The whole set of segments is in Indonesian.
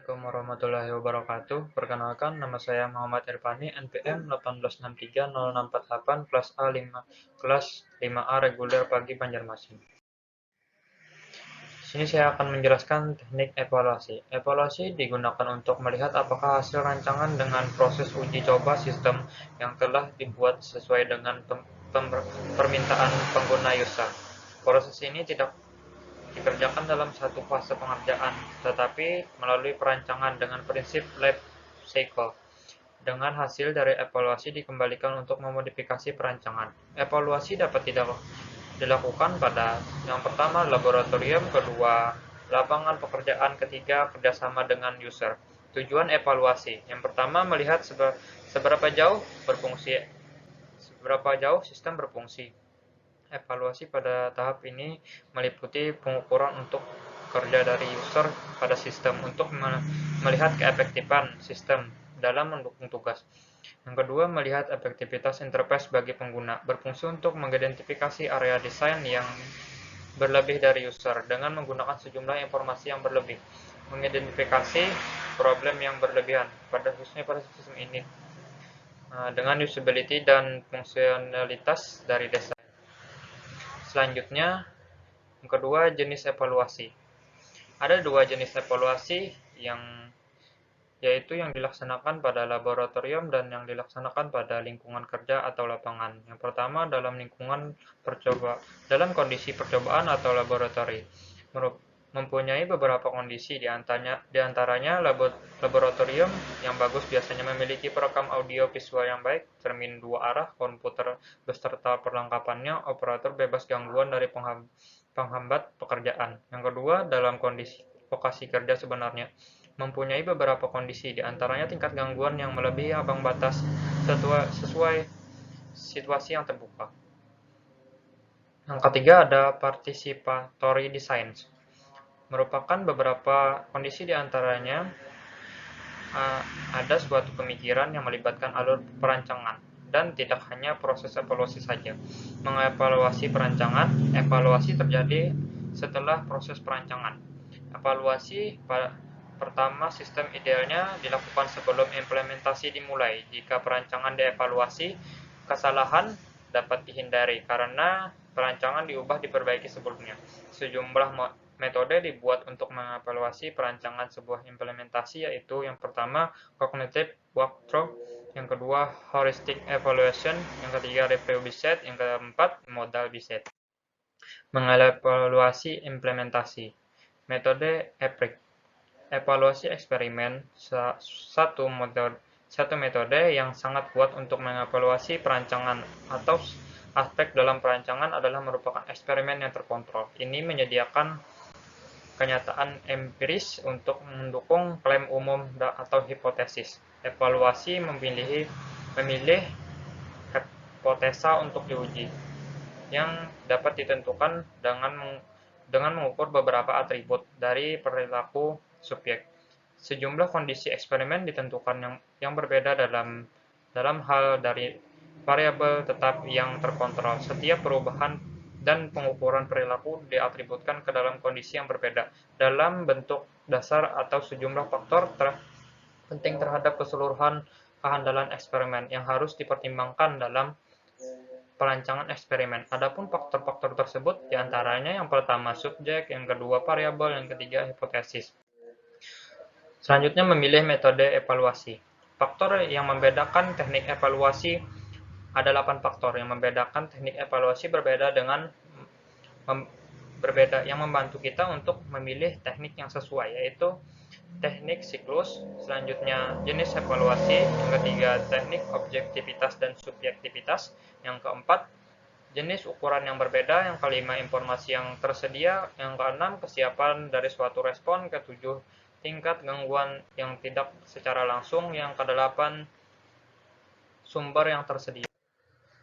Assalamualaikum warahmatullahi wabarakatuh. Perkenalkan, nama saya Muhammad Irfani, NPM 18630648, kelas A5, kelas 5A reguler pagi Banjarmasin. Di sini saya akan menjelaskan teknik evaluasi. Evaluasi digunakan untuk melihat apakah hasil rancangan dengan proses uji coba sistem yang telah dibuat sesuai dengan permintaan pengguna user. Proses ini tidak dikerjakan dalam satu fase pengerjaan, tetapi melalui perancangan dengan prinsip life cycle. Dengan hasil dari evaluasi dikembalikan untuk memodifikasi perancangan. Evaluasi dapat dilakukan pada yang pertama laboratorium, kedua lapangan pekerjaan, ketiga kerjasama dengan user. Tujuan evaluasi yang pertama melihat seberapa jauh sistem berfungsi. Evaluasi pada tahap ini meliputi pengukuran untuk kerja dari user pada sistem untuk melihat keefektifan sistem dalam mendukung tugas. Yang kedua, melihat efektivitas interface bagi pengguna, berfungsi untuk mengidentifikasi area desain yang berlebih dari user dengan menggunakan sejumlah informasi yang berlebih, mengidentifikasi problem yang berlebihan pada khususnya pada sistem ini dengan usability dan fungsionalitas dari desain. Selanjutnya, yang kedua, jenis evaluasi. Ada dua jenis evaluasi yaitu yang dilaksanakan pada laboratorium dan yang dilaksanakan pada lingkungan kerja atau lapangan. Yang pertama dalam dalam kondisi percobaan atau laboratori. Mempunyai beberapa kondisi diantaranya laboratorium yang bagus biasanya memiliki perekam audio visual yang baik, cermin dua arah, komputer beserta perlengkapannya, operator bebas gangguan dari penghambat pekerjaan. Yang kedua, dalam kondisi lokasi kerja sebenarnya mempunyai beberapa kondisi, diantaranya tingkat gangguan yang melebihi ambang batas sesuai situasi yang terbuka. Yang ketiga ada participatory design. Merupakan beberapa kondisi diantaranya ada suatu pemikiran yang melibatkan alur perancangan dan tidak hanya proses evaluasi saja. Mengevaluasi perancangan, evaluasi terjadi setelah proses perancangan. Evaluasi pertama sistem idealnya dilakukan sebelum implementasi dimulai. Jika perancangan dievaluasi, kesalahan dapat dihindari karena perancangan diperbaiki sebelumnya. Sejumlah metode dibuat untuk mengevaluasi perancangan sebuah implementasi, yaitu yang pertama cognitive walkthrough, yang kedua heuristic evaluation, yang ketiga review based, yang keempat modal based. Mengevaluasi implementasi. Metode EPRIC. Evaluasi eksperimen satu metode yang sangat kuat untuk mengevaluasi perancangan atau aspek dalam perancangan adalah merupakan eksperimen yang terkontrol. Ini menyediakan kenyataan empiris untuk mendukung klaim umum atau hipotesis. Evaluasi memilih hipotesa untuk diuji, yang dapat ditentukan dengan mengukur beberapa atribut dari perilaku subjek. Sejumlah kondisi eksperimen ditentukan yang berbeda dalam hal dari variabel tetap yang terkontrol. Setiap perubahan dan pengukuran perilaku diatributkan ke dalam kondisi yang berbeda dalam bentuk dasar atau sejumlah faktor penting terhadap keseluruhan kehandalan eksperimen yang harus dipertimbangkan dalam perancangan eksperimen. Adapun faktor-faktor tersebut diantaranya yang pertama subjek, yang kedua variabel, yang ketiga hipotesis. Selanjutnya memilih metode evaluasi. Faktor yang membedakan teknik evaluasi ada 8 faktor yang membedakan teknik evaluasi yang membantu kita untuk memilih teknik yang sesuai, yaitu teknik siklus, selanjutnya jenis evaluasi, yang ketiga teknik objektivitas dan subjektivitas, yang keempat jenis ukuran yang berbeda, yang kelima informasi yang tersedia, yang keenam kesiapan dari suatu respon, ketujuh tingkat gangguan yang tidak secara langsung, yang kedelapan sumber yang tersedia.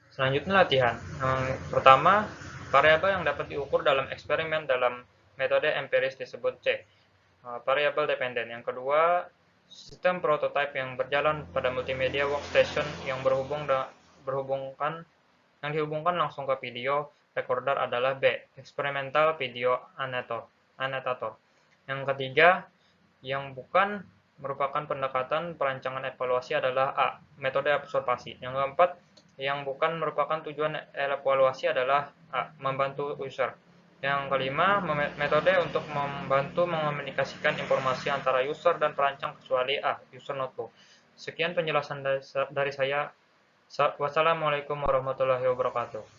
Selanjutnya latihan. Yang pertama, variabel yang dapat diukur dalam eksperimen dalam metode empiris disebut C, variabel dependen. Yang kedua, sistem prototype yang berjalan pada multimedia workstation yang dihubungkan langsung ke video recorder adalah B, experimental video annotator. Yang ketiga, Yang bukan merupakan pendekatan perancangan evaluasi adalah A. Metode observasi. Yang keempat, yang bukan merupakan tujuan evaluasi adalah A. Membantu user. Yang kelima, metode untuk membantu mengomunikasikan informasi antara user dan perancang kecuali A. User notebook. Sekian penjelasan dari saya. Wassalamualaikum warahmatullahi wabarakatuh.